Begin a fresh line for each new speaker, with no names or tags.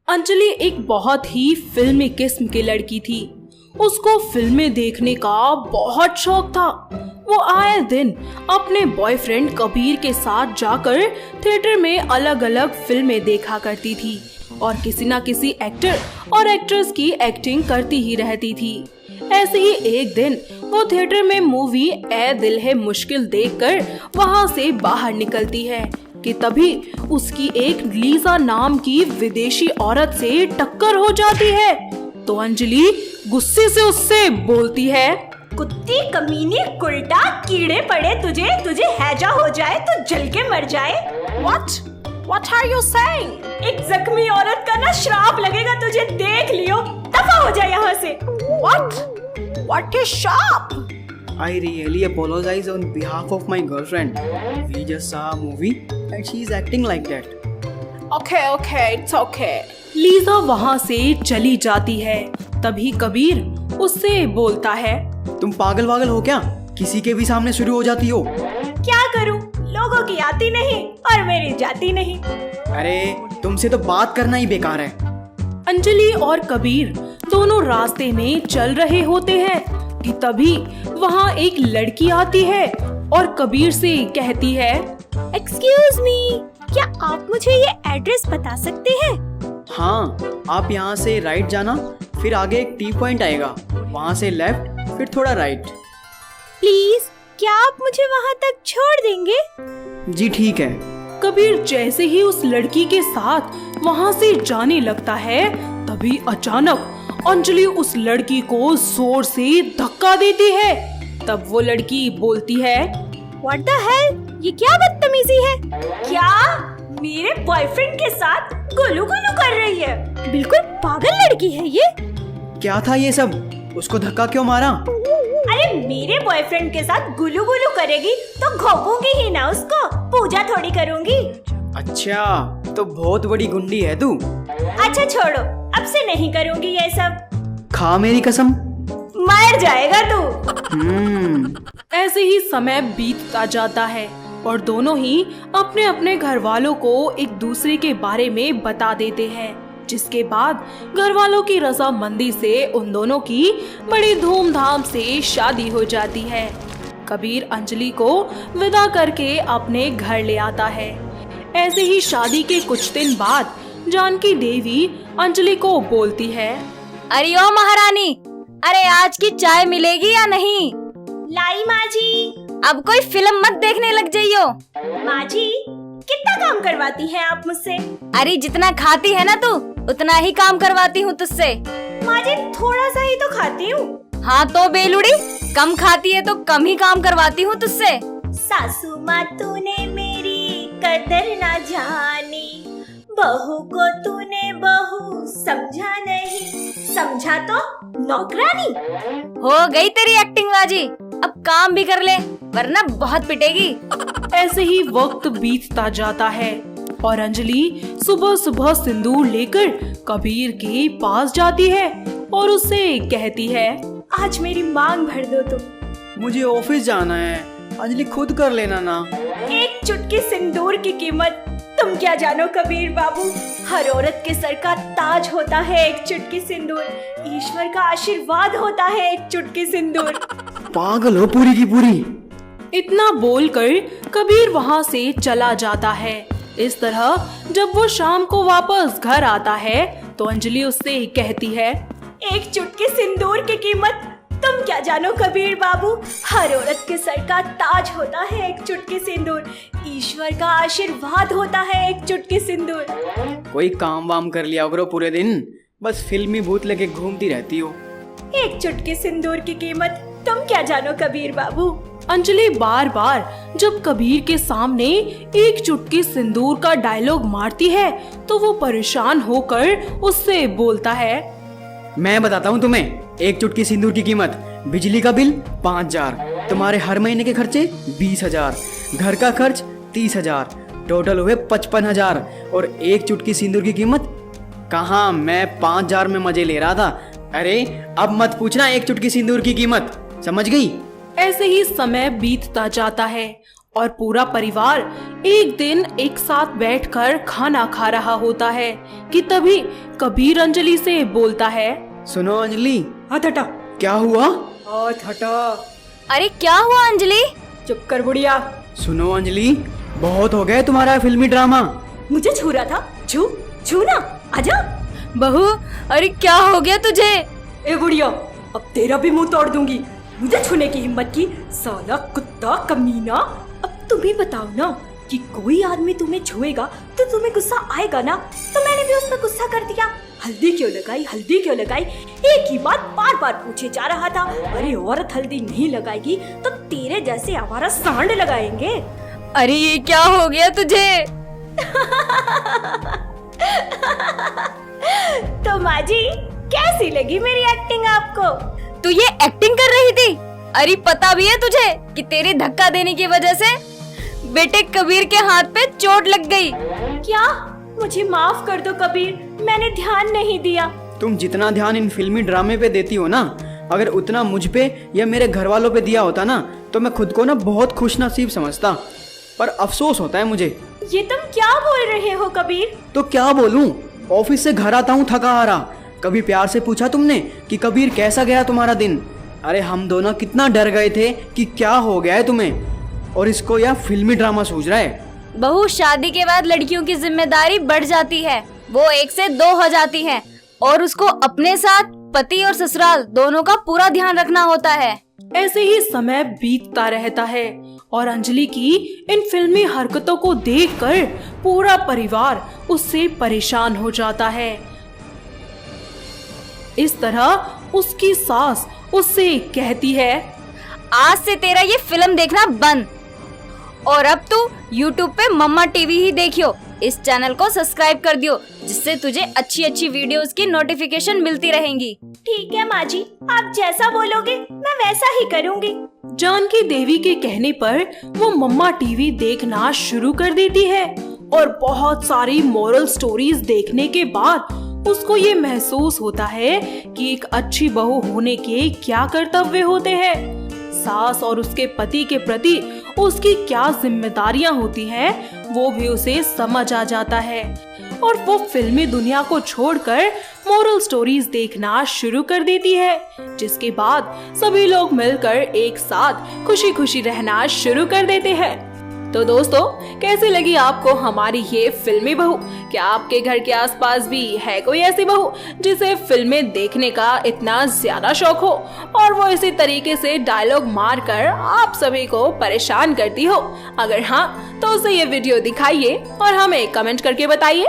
अंजलि एक बहुत ही फिल्मी किस्म की लड़की थी। उसको फिल्में देखने का बहुत शौक था। वो आए दिन अपने बॉयफ्रेंड कबीर के साथ जाकर थिएटर में अलग अलग फिल्में देखा करती थी और किसी न किसी एक्टर और एक्ट्रेस की एक्टिंग करती ही रहती थी। ऐसे ही एक दिन वो थिएटर में मूवी ए दिल है मुश्किल देखकर वहाँ से बाहर निकलती है कि तभी उसकी एक लीजा नाम की विदेशी औरत से टक्कर हो जाती है। तो अंजलि गुस्से से उससे बोलती है,
कुत्ती कमीनी कुर्टा, कीड़े पड़े तुझे, तुझे हैजा हो जाए तो जल के मर जाए।
What are you saying?
एक जख्मी औरत का ना श्राप लगेगा तुझे, देख लियो, दफा हो जाए यहाँ से।
What is sharp?
I really apologize on behalf of my girlfriend. We just saw a movie and she is acting like that.
Okay, it's okay. Lisa वहाँ से चली जाती है। तभी कबीर उससे बोलता है,
तुम पागल वागल हो क्या? किसी के भी सामने शुरू हो जाती हो।
क्या करूं, लोगों की आती नहीं और मेरी जाती नहीं।
अरे तुमसे तो बात करना ही बेकार है।
अंजलि और कबीर दोनों रास्ते में चल रहे होते हैं कि तभी वहाँ एक लड़की आती है और कबीर से कहती है,
एक्सक्यूज मी, क्या आप मुझे ये एड्रेस बता सकते हैं?
हाँ, आप यहाँ से राइट जाना, फिर आगे एक टी पॉइंट आएगा, वहाँ से लेफ्ट, फिर थोड़ा राइट।
प्लीज, क्या आप मुझे वहाँ तक छोड़ देंगे?
जी ठीक है।
कबीर जैसे ही उस लड़की के साथ वहाँ से जाने लगता है तभी अचानक अंजलि उस लड़की को जोर से धक्का देती है। तब वो लड़की बोलती है,
What the hell? ये क्या बदतमीजी है? क्या मेरे बॉयफ्रेंड के साथ गुलू गुलू कर रही है? बिल्कुल पागल लड़की है ये।
क्या था ये सब? उसको धक्का क्यों मारा?
अरे मेरे बॉयफ्रेंड के साथ गुलू गुलू करेगी तो घोंपूंगी ही ना उसको, पूजा थोड़ी करूंगी।
अच्छा, तो बहुत बड़ी गुंडी है तू।
अच्छा छोड़ो, अब से नहीं करूंगी ये सब।
खा मेरी कसम।
मर जाएगा तू।
ऐसे ही समय बीतता जाता है और दोनों ही अपने अपने घर वालों को एक दूसरे के बारे में बता देते हैं, जिसके बाद घर वालों की रजामंदी से उन दोनों की बड़ी धूमधाम से शादी हो जाती है। कबीर अंजलि को विदा करके अपने घर ले आता है। ऐसे ही शादी के कुछ दिन बाद जानकी देवी अंजलि को बोलती है,
अरे ओ महारानी, अरे आज की चाय मिलेगी या नहीं?
लाई माँ जी।
अब कोई फिल्म मत देखने लग जाइयो।
माँ जी, कितना काम करवाती हैं आप मुझसे?
अरे जितना खाती है ना तू, उतना ही काम करवाती हूँ तुझसे।
माँ जी थोड़ा सा ही तो खाती हूँ।
हाँ तो बेलुड़ी, कम खाती है तो कम ही काम करवाती हूँ तुझसे।
सासू माँ तूने मेरी कदर ना जानी, बहू को तूने बहू समझा नहीं, समझा तो नौकरानी।
हो गई तेरी एक्टिंग बाजी, अब काम भी कर ले वरना बहुत पिटेगी।
ऐसे ही वक्त बीतता जाता है और अंजलि सुबह सुबह सिंदूर लेकर कबीर के पास जाती है और उससे कहती है,
आज मेरी मांग भर दो तुम।
मुझे ऑफिस जाना है, अंजलि खुद कर लेना ना।
एक चुटकी सिंदूर की कीमत तुम क्या जानो कबीर बाबू, हर औरत के सर का ताज होता है एक चुटकी सिंदूर, ईश्वर का आशीर्वाद होता है एक चुटकी सिंदूर।
पागल हो पूरी की पूरी।
इतना बोलकर कबीर वहाँ से चला जाता है। इस तरह जब वो शाम को वापस घर आता है तो अंजलि उससे कहती है,
एक चुटकी सिंदूर की कीमत तुम क्या जानो कबीर बाबू, हर औरत के सर का ताज होता है एक चुटकी सिंदूर, ईश्वर का आशीर्वाद होता है एक चुटकी सिंदूर।
कोई काम वाम कर लिया करो पूरे दिन, बस फिल्मी भूत लेके घूमती रहती हो।
एक चुटकी सिंदूर की कीमत तुम क्या जानो कबीर बाबू।
अंजलि बार बार जब कबीर के सामने एक चुटकी सिंदूर का डायलॉग मारती है तो वो परेशान होकर उससे बोलता है,
मैं बताता हूँ तुम्हें, एक चुटकी सिंदूर की कीमत, बिजली का बिल 5,000, तुम्हारे हर महीने के खर्चे 20,000, घर का खर्च 30,000, टोटल हुए 55,000 और एक चुटकी सिंदूर की कीमत। कहाँ मैं 5,000 में मजे ले रहा था। अरे अब मत पूछना एक चुटकी सिंदूर की कीमत, समझ गई?
ऐसे ही समय बीतता जाता है और पूरा परिवार एक दिन एक साथ बैठकर खाना खा रहा होता है कि तभी कबीर अंजलि से बोलता है।
सुनो अंजलि,
हाथ हटा,
क्या हुआ?
हाथ हटा।
अरे क्या हुआ अंजलि?
चुप कर बुढ़िया।
सुनो अंजलि, बहुत हो गया तुम्हारा फिल्मी ड्रामा।
मुझे छू रहा था, छू छू ना, आजा।
बहू, अरे क्या हो गया तुझे?
ए बुढ़िया, अब तेरा भी मुंह तोड़ दूंगी। मुझे छूने की हिम्मत की, साला कुत्ता कमीना। अब तुम ही बताओ ना कि कोई आदमी तुम्हें छुएगा तो तुम्हें गुस्सा आएगा ना? तो मैंने भी उस पर गुस्सा कर दिया। हल्दी क्यों लगाई, हल्दी क्यों लगाई, एक ही बात बार बार पूछे जा रहा था। अरे औरत हल्दी नहीं लगाएगी तो तेरे जैसे आवारा सांड लगाएंगे।
अरे ये क्या हो गया तुझे?
तो माँ जी, कैसी लगी मेरी एक्टिंग आपको?
तू ये एक्टिंग कर रही थी? अरे पता भी है तुझे कि तेरे धक्का देने की वजह से बेटे कबीर के हाथ पे चोट लग गई।
क्या? मुझे माफ कर दो कबीर, मैंने ध्यान नहीं दिया।
तुम जितना ध्यान इन फिल्मी ड्रामे पे देती हो ना, अगर उतना मुझ पे या मेरे घर वालों पे दिया होता ना, तो मैं खुद को ना बहुत खुश नसीब समझता। पर अफसोस होता है मुझे।
ये तुम क्या बोल रहे हो कबीर?
तो क्या बोलूं, ऑफिस से घर आता हूँ थका हारा। कभी प्यार से पूछा तुमने कि कबीर कैसा गया तुम्हारा दिन? अरे हम दोनों कितना डर गए थे कि क्या हो गया है तुम्हें, और इसको यह फिल्मी ड्रामा सूझ रहा है।
बहू, शादी के बाद लड़कियों की जिम्मेदारी बढ़ जाती है, वो 1 से 2 हो जाती है और उसको अपने साथ पति और ससुराल दोनों का पूरा ध्यान रखना होता है।
ऐसे ही समय बीतता रहता है और अंजलि की इन फिल्मी हरकतों को देखकर पूरा परिवार उससे परेशान हो जाता है। इस तरह उसकी सास उससे कहती है,
आज से तेरा ये फिल्म देखना बंद और अब तू YouTube पे मम्मा टीवी ही देखियो। इस चैनल को सब्सक्राइब कर दियो, जिससे तुझे अच्छी अच्छी वीडियोस की नोटिफिकेशन मिलती रहेंगी।
ठीक है माँ जी, आप जैसा बोलोगे मैं वैसा ही करूँगी।
जानकी देवी के कहने पर वो मम्मा टीवी देखना शुरू कर देती है और बहुत सारी मोरल स्टोरीज देखने के बाद उसको ये महसूस होता है कि एक अच्छी बहू होने के क्या कर्तव्य होते हैं, सास और उसके पति के प्रति उसकी क्या जिम्मेदारियां होती हैं, वो भी उसे समझ आ जाता है और वो फिल्मी दुनिया को छोड़कर मोरल स्टोरीज देखना शुरू कर देती है, जिसके बाद सभी लोग मिलकर एक साथ खुशी खुशी रहना शुरू कर देते हैं। तो दोस्तों, कैसी लगी आपको हमारी ये फिल्मी बहू? क्या आपके घर के आसपास भी है कोई ऐसी बहू जिसे फिल्में देखने का इतना ज्यादा शौक हो और वो इसी तरीके से डायलॉग मारकर आप सभी को परेशान करती हो? अगर हाँ, तो उसे ये वीडियो दिखाइए और हमें कमेंट करके बताइए।